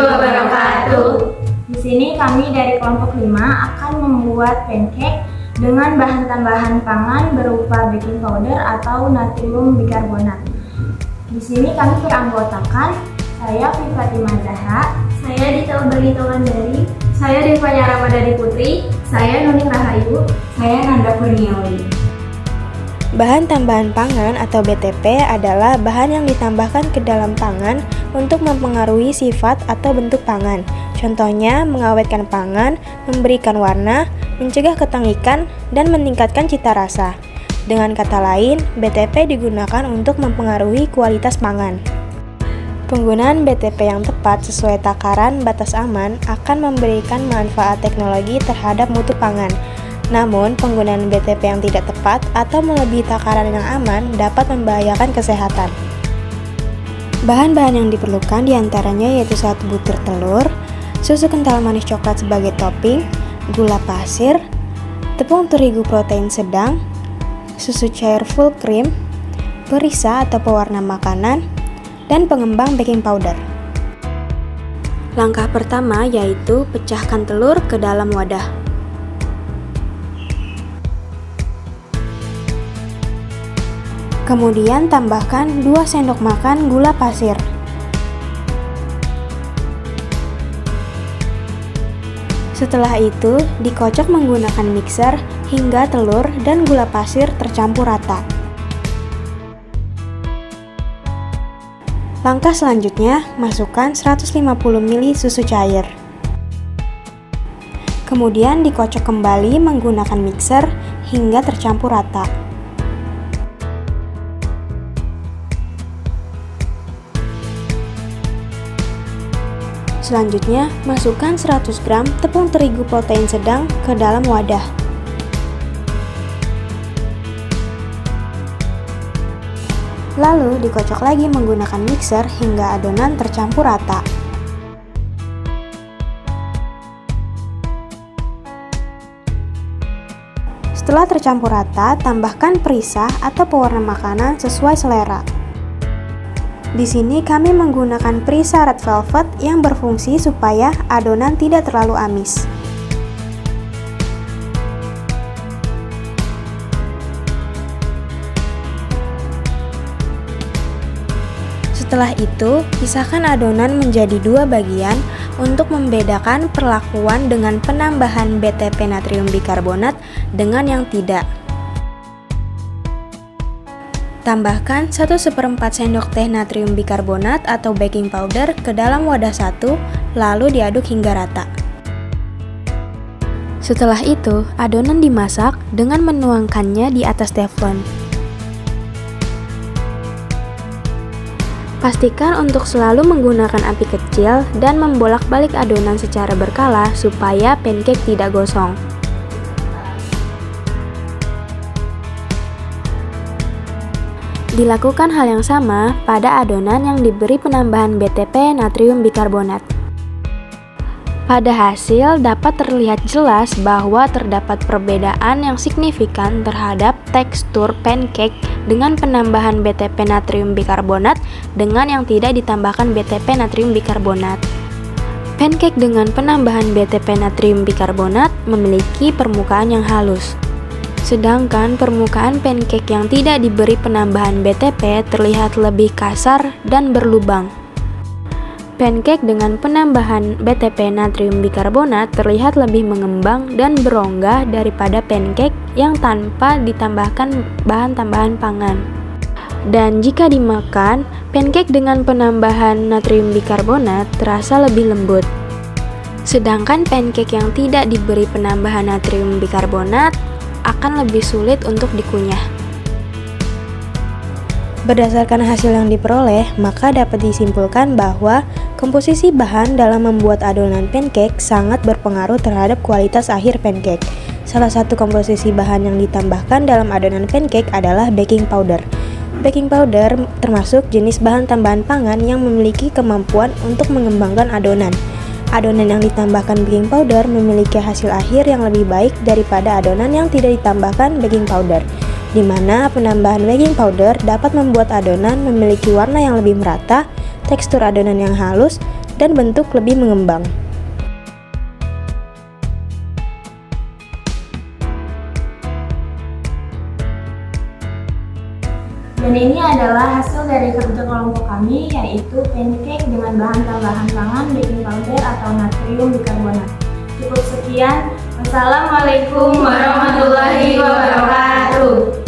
wabarakatuh. Di sini kami dari kelompok 5 akan membuat pancake dengan bahan tambahan pangan berupa baking powder atau natrium bikarbonat. Di sini kami beranggotakan saya Fatimah Zahra, Saya Dita Ubarito Wandari, saya Devanya Ramadhani Putri, saya Nuning Rahayu, saya Nanda Kurniawi. Bahan tambahan pangan atau BTP adalah bahan yang ditambahkan ke dalam pangan untuk mempengaruhi sifat atau bentuk pangan. Contohnya, mengawetkan pangan, memberikan warna, mencegah ketangikan, dan meningkatkan cita rasa. Dengan kata lain, BTP digunakan untuk mempengaruhi kualitas pangan. Penggunaan BTP yang tepat sesuai takaran batas aman akan memberikan manfaat teknologi terhadap mutu pangan. Namun, penggunaan BTP yang tidak tepat atau melebihi takaran yang aman dapat membahayakan kesehatan. Bahan-bahan yang diperlukan diantaranya yaitu 1 butir telur, susu kental manis coklat sebagai topping, gula pasir, tepung terigu protein sedang, susu cair full cream, perisa atau pewarna makanan, dan pengembang baking powder. Langkah pertama yaitu pecahkan telur ke dalam wadah. Kemudian tambahkan 2 sendok makan gula pasir. Setelah itu, dikocok menggunakan mixer hingga telur dan gula pasir tercampur rata. Langkah selanjutnya, masukkan 150 ml susu cair. Kemudian dikocok kembali menggunakan mixer hingga tercampur rata. Selanjutnya, masukkan 100 gram tepung terigu protein sedang ke dalam wadah. Lalu dikocok lagi menggunakan mixer hingga adonan tercampur rata. Setelah tercampur rata, tambahkan perisa atau pewarna makanan sesuai selera. Di sini kami menggunakan perisa red velvet yang berfungsi supaya adonan tidak terlalu amis. Setelah itu, pisahkan adonan menjadi 2 bagian untuk membedakan perlakuan dengan penambahan BTP natrium bikarbonat dengan yang tidak. Tambahkan 1/4 sendok teh natrium bikarbonat atau baking powder ke dalam wadah satu, lalu diaduk hingga rata. Setelah itu, adonan dimasak dengan menuangkannya di atas teflon. Pastikan untuk selalu menggunakan api kecil dan membolak-balik adonan secara berkala supaya pancake tidak gosong. Dilakukan hal yang sama pada adonan yang diberi penambahan BTP natrium bikarbonat. Pada hasil dapat terlihat jelas bahwa terdapat perbedaan yang signifikan terhadap tekstur pancake dengan penambahan BTP natrium bikarbonat dengan yang tidak ditambahkan BTP natrium bikarbonat. Pancake dengan penambahan BTP natrium bikarbonat memiliki permukaan yang halus. Sedangkan permukaan pancake yang tidak diberi penambahan BTP terlihat lebih kasar dan berlubang. Pancake dengan penambahan BTP natrium bikarbonat terlihat lebih mengembang dan berongga daripada pancake yang tanpa ditambahkan bahan tambahan pangan. Dan jika dimakan, pancake dengan penambahan natrium bikarbonat terasa lebih lembut. Sedangkan pancake yang tidak diberi penambahan natrium bikarbonat akan lebih sulit untuk dikunyah. Berdasarkan hasil yang diperoleh, maka dapat disimpulkan bahwa komposisi bahan dalam membuat adonan pancake sangat berpengaruh terhadap kualitas akhir pancake. Salah satu komposisi bahan yang ditambahkan dalam adonan pancake adalah baking powder. Baking powder termasuk jenis bahan tambahan pangan yang memiliki kemampuan untuk mengembangkan adonan. Adonan yang ditambahkan baking powder memiliki hasil akhir yang lebih baik daripada adonan yang tidak ditambahkan baking powder, di mana penambahan baking powder dapat membuat adonan memiliki warna yang lebih merata, tekstur adonan yang halus, dan bentuk lebih mengembang. Dan ini adalah hasil dari kerja kelompok kami, yaitu pancake dengan bahan tambahan pangan, baking powder atau natrium bikarbonat. Cukup sekian. Wassalamualaikum warahmatullahi wabarakatuh.